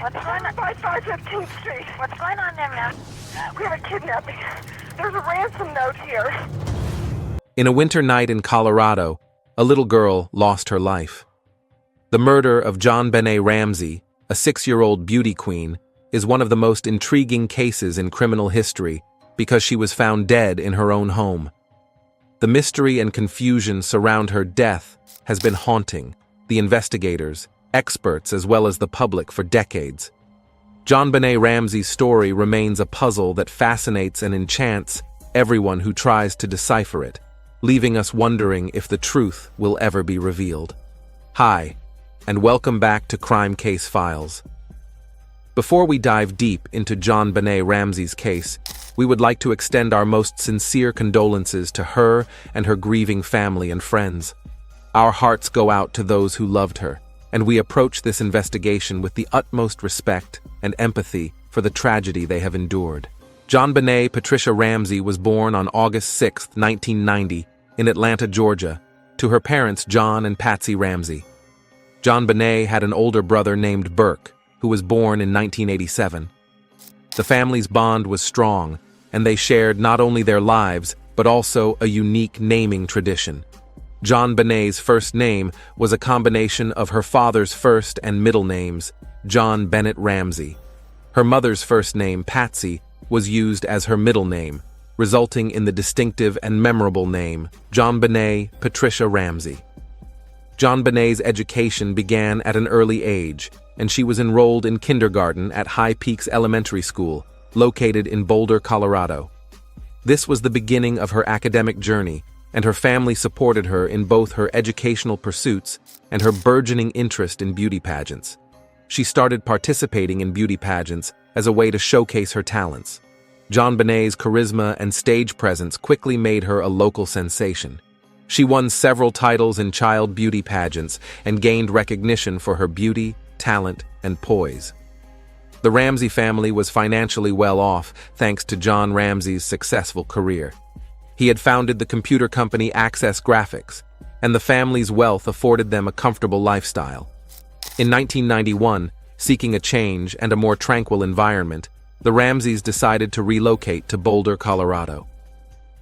What's going on? 515th Street. What's going on there, ma'am? We have a kidnapping. There's a ransom note here. In a winter night in Colorado, a little girl lost her life. The murder of JonBenet Ramsey, a 6-year-old beauty queen, is one of the most intriguing cases in criminal history because she was found dead in her own home. The mystery and confusion surround her death has been haunting the investigators, experts, as well as the public for decades. JonBenet Ramsey's story remains a puzzle that fascinates and enchants everyone who tries to decipher it, leaving us wondering if the truth will ever be revealed. Hi, and welcome back to Crime Case Files. Before we dive deep into JonBenet Ramsey's case, we would like to extend our most sincere condolences to her and her grieving family and friends. Our hearts go out to those who loved her, and we approach this investigation with the utmost respect and empathy for the tragedy they have endured. JonBenet Patricia Ramsey was born on August 6, 1990, in Atlanta, Georgia, to her parents John and Patsy Ramsey. JonBenet had an older brother named Burke, who was born in 1987. The family's bond was strong, and they shared not only their lives, but also a unique naming tradition. JonBenet's first name was a combination of her father's first and middle names, JonBenet Ramsey. Her mother's first name, Patsy, was used as her middle name, resulting in the distinctive and memorable name, JonBenet Patricia Ramsey. JonBenet's education began at an early age, and she was enrolled in kindergarten at High Peaks Elementary School, located in Boulder, Colorado. This was the beginning of her academic journey, and her family supported her in both her educational pursuits and her burgeoning interest in beauty pageants. She started participating in beauty pageants as a way to showcase her talents. JonBenet's charisma and stage presence quickly made her a local sensation. She won several titles in child beauty pageants and gained recognition for her beauty, talent, and poise. The Ramsey family was financially well off thanks to John Ramsey's successful career. He had founded the computer company Access Graphics, and the family's wealth afforded them a comfortable lifestyle. In 1991, seeking a change and a more tranquil environment, the Ramseys decided to relocate to Boulder, Colorado.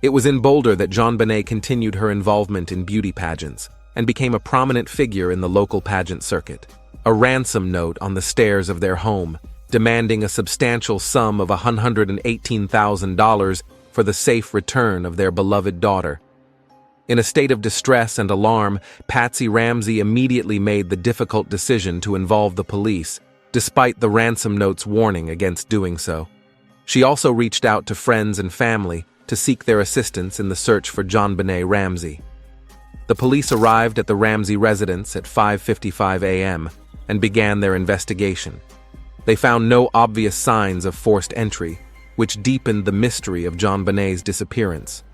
It was in Boulder that JonBenet continued her involvement in beauty pageants and became a prominent figure in the local pageant circuit. A ransom note on the stairs of their home, demanding a substantial sum of $118,000 for the safe return of their beloved daughter. In a state of distress and alarm, Patsy Ramsey immediately made the difficult decision to involve the police, despite the ransom note's warning against doing so. She also reached out to friends and family to seek their assistance in the search for JonBenet Ramsey. The police arrived at the Ramsey residence at 5:55 a.m. and began their investigation. They found no obvious signs of forced entry, which deepened the mystery of JonBenet's disappearance.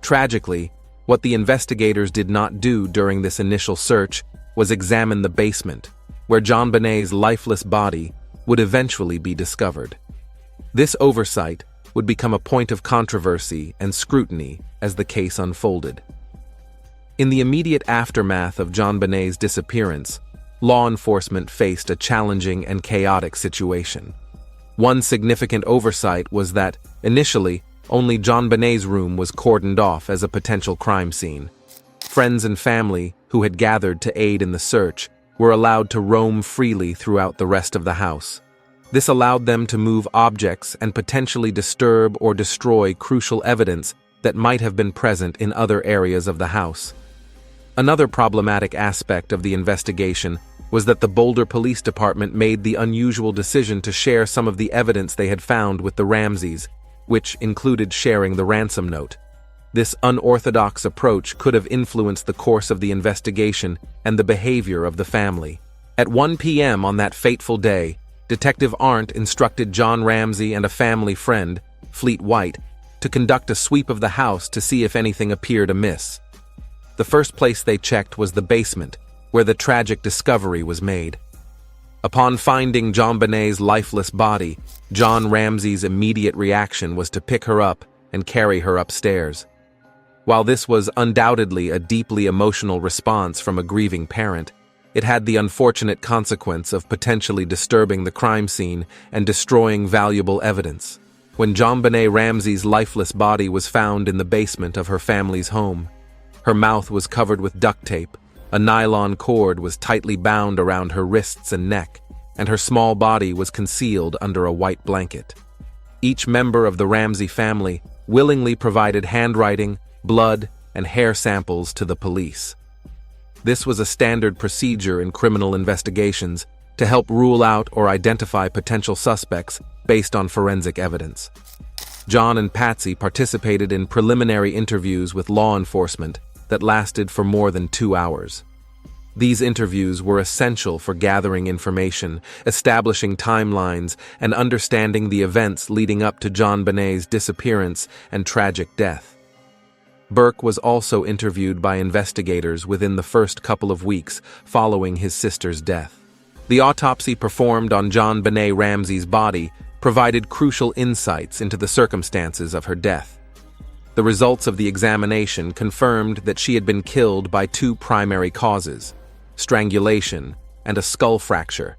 Tragically, what the investigators did not do during this initial search was examine the basement, where JonBenet's lifeless body would eventually be discovered. This oversight would become a point of controversy and scrutiny as the case unfolded. In the immediate aftermath of JonBenet's disappearance, law enforcement faced a challenging and chaotic situation. One significant oversight was that, initially, only JonBenet's room was cordoned off as a potential crime scene. Friends and family, who had gathered to aid in the search, were allowed to roam freely throughout the rest of the house. This allowed them to move objects and potentially disturb or destroy crucial evidence that might have been present in other areas of the house. Another problematic aspect of the investigation was that the Boulder Police Department made the unusual decision to share some of the evidence they had found with the Ramseys, which included sharing the ransom note. This unorthodox approach could have influenced the course of the investigation and the behavior of the family. At 1 p.m. on that fateful day, Detective Arndt instructed John Ramsey and a family friend, Fleet White, to conduct a sweep of the house to see if anything appeared amiss. The first place they checked was the basement, where the tragic discovery was made. Upon finding JonBenet's lifeless body, John Ramsey's immediate reaction was to pick her up and carry her upstairs. While this was undoubtedly a deeply emotional response from a grieving parent, it had the unfortunate consequence of potentially disturbing the crime scene and destroying valuable evidence. When JonBenet Ramsey's lifeless body was found in the basement of her family's home, her mouth was covered with duct tape, a nylon cord was tightly bound around her wrists and neck, and her small body was concealed under a white blanket. Each member of the Ramsey family willingly provided handwriting, blood, and hair samples to the police. This was a standard procedure in criminal investigations to help rule out or identify potential suspects based on forensic evidence. John and Patsy participated in preliminary interviews with law enforcement that lasted for more than 2 hours. These interviews were essential for gathering information, establishing timelines, and understanding the events leading up to JonBenet's disappearance and tragic death. Burke was also interviewed by investigators within the first couple of weeks following his sister's death. The autopsy performed on JonBenet Ramsey's body provided crucial insights into the circumstances of her death. The results of the examination confirmed that she had been killed by 2 primary causes: strangulation and a skull fracture.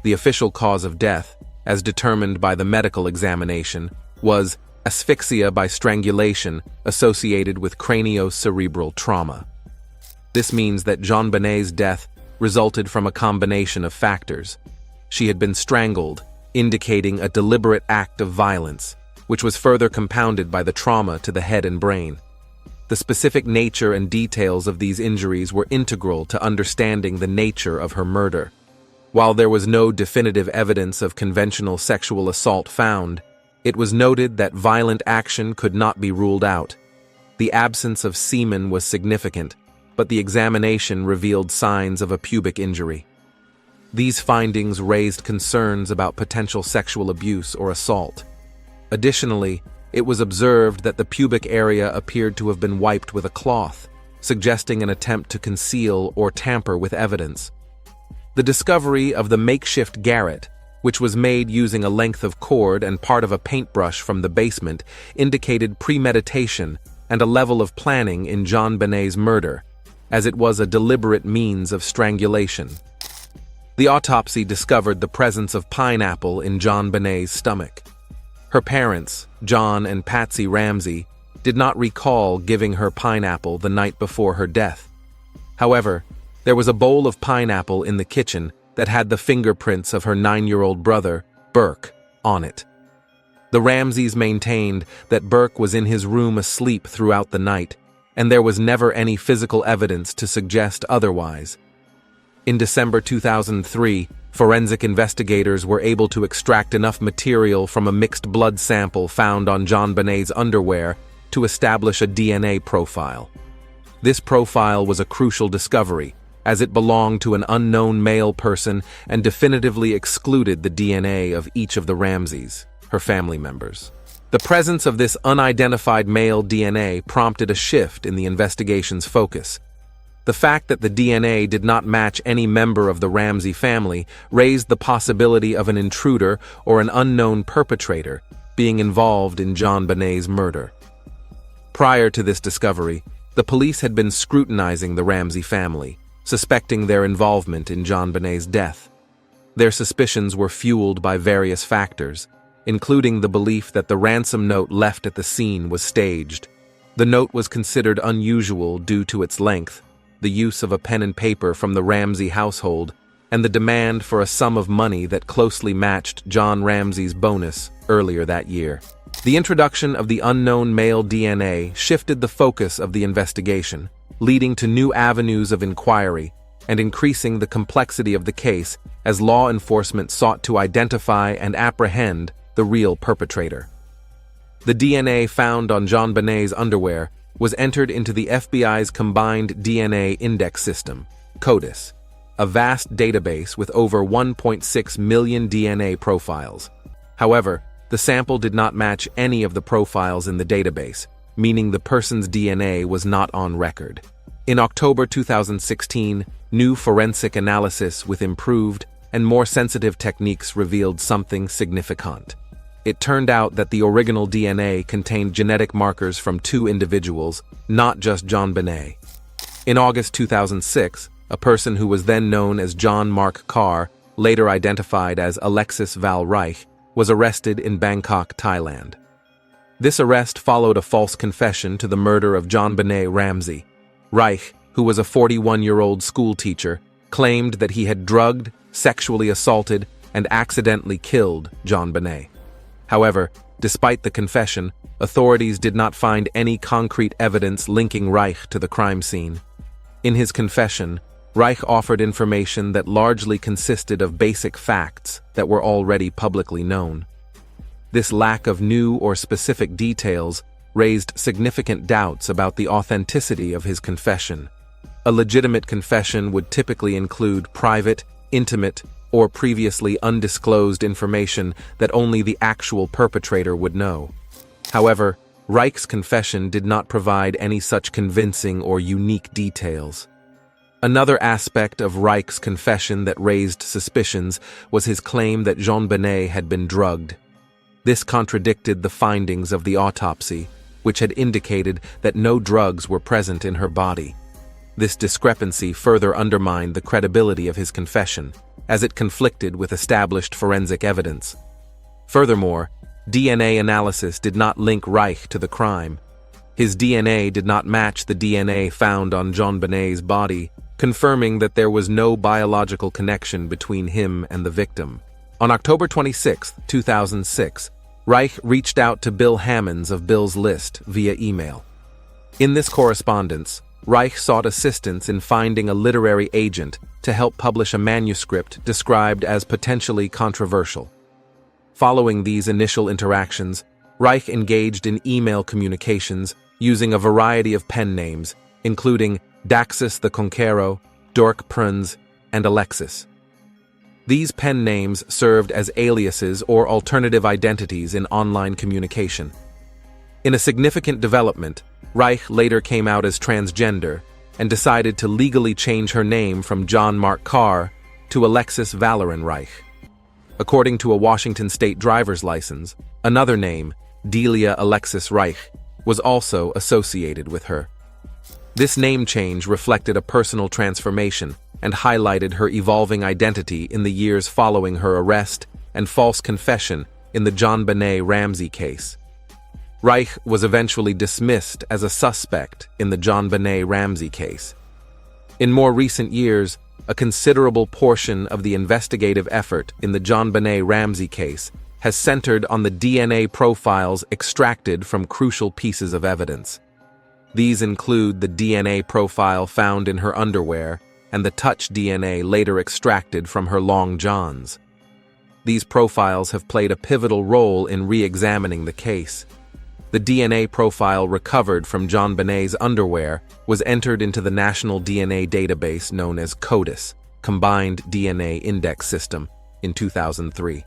The official cause of death, as determined by the medical examination, was asphyxia by strangulation associated with craniocerebral trauma. This means that JonBenet's death resulted from a combination of factors. She had been strangled, indicating a deliberate act of violence, which was further compounded by the trauma to the head and brain. The specific nature and details of these injuries were integral to understanding the nature of her murder. While there was no definitive evidence of conventional sexual assault found, it was noted that violent action could not be ruled out. The absence of semen was significant, but the examination revealed signs of a pubic injury. These findings raised concerns about potential sexual abuse or assault. Additionally, it was observed that the pubic area appeared to have been wiped with a cloth, suggesting an attempt to conceal or tamper with evidence. The discovery of the makeshift garrote, which was made using a length of cord and part of a paintbrush from the basement, indicated premeditation and a level of planning in JonBenet's murder, as it was a deliberate means of strangulation. The autopsy discovered the presence of pineapple in JonBenet's stomach. Her parents, John and Patsy Ramsey, did not recall giving her pineapple the night before her death. However, there was a bowl of pineapple in the kitchen that had the fingerprints of her 9-year-old brother, Burke, on it. The Ramseys maintained that Burke was in his room asleep throughout the night, and there was never any physical evidence to suggest otherwise. In December 2003, forensic investigators were able to extract enough material from a mixed blood sample found on JonBenet's underwear to establish a DNA profile. This profile was a crucial discovery, as it belonged to an unknown male person and definitively excluded the DNA of each of the Ramseys, her family members. The presence of this unidentified male DNA prompted a shift in the investigation's focus. The fact that the DNA did not match any member of the Ramsey family raised the possibility of an intruder or an unknown perpetrator being involved in JonBenet's murder. Prior to this discovery, the police had been scrutinizing the Ramsey family, suspecting their involvement in JonBenet's death. Their suspicions were fueled by various factors, including the belief that the ransom note left at the scene was staged. The note was considered unusual due to its length, the use of a pen and paper from the Ramsey household, and the demand for a sum of money that closely matched John Ramsey's bonus earlier that year. The introduction of the unknown male DNA shifted the focus of the investigation, leading to new avenues of inquiry and increasing the complexity of the case as law enforcement sought to identify and apprehend the real perpetrator. The DNA found on JonBenet's underwear was entered into the FBI's Combined DNA Index System, CODIS, a vast database with over 1.6 million DNA profiles. However, the sample did not match any of the profiles in the database, meaning the person's DNA was not on record. In October 2016, new forensic analysis with improved and more sensitive techniques revealed something significant. It turned out that the original DNA contained genetic markers from 2 individuals, not just JonBenet. In August 2006, a person who was then known as John Mark Carr, later identified as Alexis Val Reich, was arrested in Bangkok, Thailand. This arrest followed a false confession to the murder of JonBenet Ramsey. Reich, who was a 41-year-old school teacher, claimed that he had drugged, sexually assaulted, and accidentally killed JonBenet. However, despite the confession, authorities did not find any concrete evidence linking Reich to the crime scene. In his confession, Reich offered information that largely consisted of basic facts that were already publicly known. This lack of new or specific details raised significant doubts about the authenticity of his confession. A legitimate confession would typically include private, intimate, or previously undisclosed information that only the actual perpetrator would know. However, Reich's confession did not provide any such convincing or unique details. Another aspect of Reich's confession that raised suspicions was his claim that JonBenet had been drugged. This contradicted the findings of the autopsy, which had indicated that no drugs were present in her body. This discrepancy further undermined the credibility of his confession, as it conflicted with established forensic evidence. Furthermore, DNA analysis did not link Reich to the crime. His DNA did not match the DNA found on JonBenet's body, confirming that there was no biological connection between him and the victim. On October 26, 2006, Reich reached out to Bill Hammonds of Bill's List via email. In this correspondence, Reich sought assistance in finding a literary agent to help publish a manuscript described as potentially controversial. Following these initial interactions, Reich engaged in email communications using a variety of pen names, including Daxus the Conqueror, Dork Pruns, and Alexis. These pen names served as aliases or alternative identities in online communication. In a significant development, Reich later came out as transgender and decided to legally change her name from John Mark Carr to Alexis Valerin Reich. According to a Washington state driver's license, another name, Delia Alexis Reich, was also associated with her. This name change reflected a personal transformation and highlighted her evolving identity in the years following her arrest and false confession in the JonBenet Ramsey case. Reich was eventually dismissed as a suspect in the JonBenet Ramsey case. In more recent years, a considerable portion of the investigative effort in the JonBenet Ramsey case has centered on the DNA profiles extracted from crucial pieces of evidence. These include the DNA profile found in her underwear and the touch DNA later extracted from her long johns. These profiles have played a pivotal role in re-examining the case. The DNA profile recovered from JonBenet's underwear was entered into the National DNA Database known as CODIS, Combined DNA Index System, in 2003.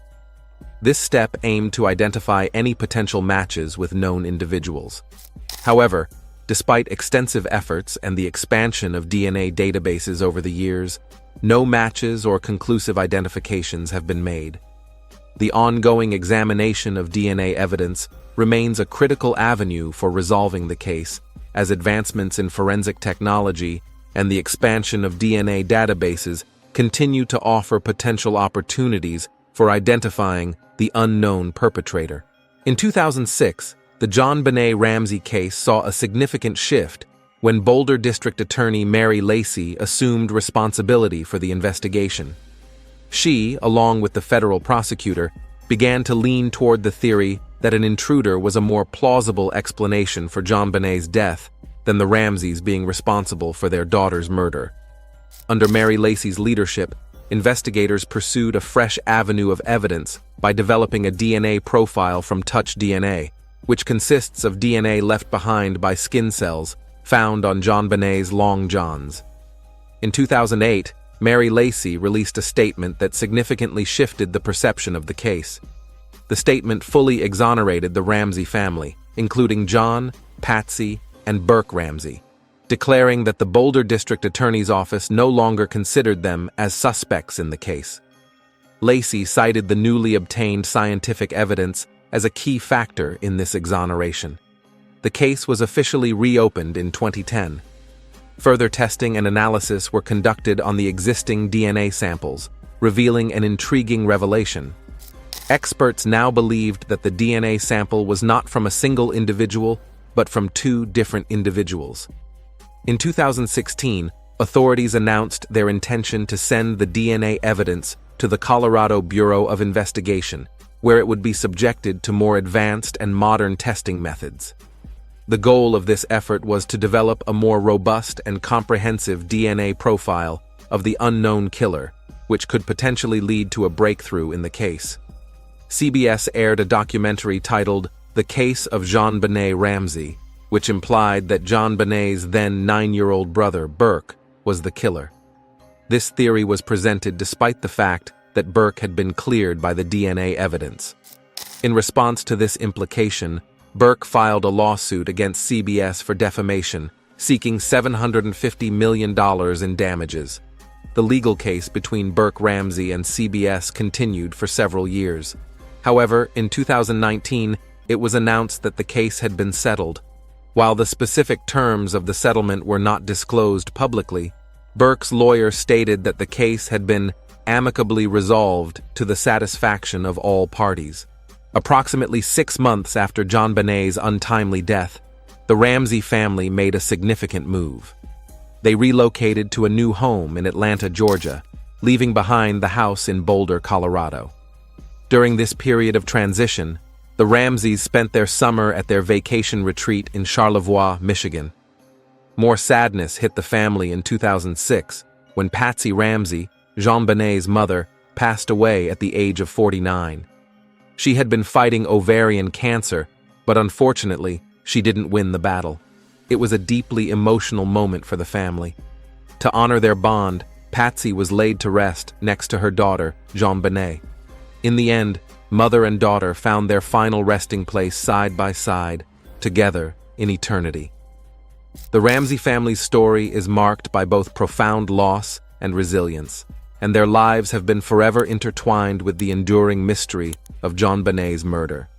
This step aimed to identify any potential matches with known individuals. However, despite extensive efforts and the expansion of DNA databases over the years, no matches or conclusive identifications have been made. The ongoing examination of DNA evidence remains a critical avenue for resolving the case, as advancements in forensic technology and the expansion of DNA databases continue to offer potential opportunities for identifying the unknown perpetrator. In 2006, the JonBenet Ramsey case saw a significant shift when Boulder District Attorney Mary Lacey assumed responsibility for the investigation. She, along with the federal prosecutor, began to lean toward the theory that an intruder was a more plausible explanation for JonBenet's death than the Ramseys being responsible for their daughter's murder. Under Mary Lacey's leadership, investigators pursued a fresh avenue of evidence by developing a DNA profile from touch DNA, which consists of DNA left behind by skin cells found on JonBenet's long johns. In 2008, Mary Lacey released a statement that significantly shifted the perception of the case. The statement fully exonerated the Ramsey family, including John, Patsy, and Burke Ramsey, declaring that the Boulder District Attorney's Office no longer considered them as suspects in the case. Lacey cited the newly obtained scientific evidence as a key factor in this exoneration. The case was officially reopened in 2010. Further testing and analysis were conducted on the existing DNA samples, revealing an intriguing revelation. Experts now believed that the DNA sample was not from a single individual, but from two different individuals. In 2016, authorities announced their intention to send the DNA evidence to the Colorado Bureau of Investigation, where it would be subjected to more advanced and modern testing methods. The goal of this effort was to develop a more robust and comprehensive DNA profile of the unknown killer, which could potentially lead to a breakthrough in the case. CBS aired a documentary titled The Case of JonBenet Ramsey, which implied that JonBenet's then 9-year-old brother, Burke, was the killer. This theory was presented despite the fact that Burke had been cleared by the DNA evidence. In response to this implication, Burke filed a lawsuit against CBS for defamation, seeking $750 million in damages. The legal case between Burke Ramsey and CBS continued for several years. However, in 2019, it was announced that the case had been settled. While the specific terms of the settlement were not disclosed publicly, Burke's lawyer stated that the case had been amicably resolved to the satisfaction of all parties. Approximately 6 months after JonBenet's untimely death, the Ramsey family made a significant move. They relocated to a new home in Atlanta, Georgia, leaving behind the house in Boulder, Colorado. During this period of transition, the Ramseys spent their summer at their vacation retreat in Charlevoix, Michigan. More sadness hit the family in 2006 when Patsy Ramsey, JonBenet's mother, passed away at the age of 49. She had been fighting ovarian cancer, but unfortunately, she didn't win the battle. It was a deeply emotional moment for the family. To honor their bond, Patsy was laid to rest next to her daughter, JonBenet. In the end, mother and daughter found their final resting place side by side, together in eternity. The Ramsey family's story is marked by both profound loss and resilience, and their lives have been forever intertwined with the enduring mystery of JonBenet's murder.